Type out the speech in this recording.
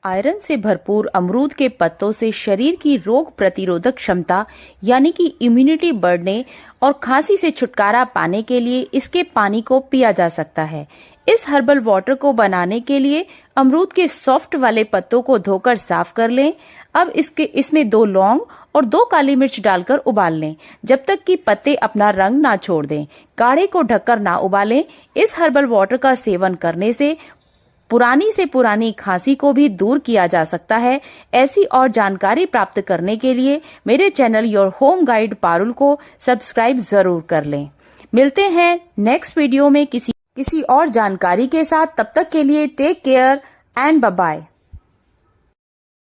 Iron से भरपूर अमरूद के पत्तों से शरीर की रोग प्रतिरोधक क्षमता यानी कि इम्यूनिटी बढ़ने और खांसी से छुटकारा पाने के लिए इसके पानी को पिया जा सकता है। इस हर्बल वाटर को बनाने के लिए अमरूद के सॉफ्ट वाले पत्तों को धोकर साफ कर लें। अब इसमें 2 लौंग और 2 काली मिर्च डालकर उबाल लें जब तक कि पत्ते अपना रंग ना छोड़ दें। काढ़े को ढककर ना उबालें। इस हर्बल वाटर का सेवन करने से पुरानी खांसी को भी दूर किया जा सकता है। ऐसी और जानकारी प्राप्त करने के लिए मेरे channel your home guide Parul को सब्सक्राइब जरूर कर लें। मिलते हैं नेक्स्ट वीडियो में किसी और जानकारी के साथ। तब तक के लिए take care and bye bye.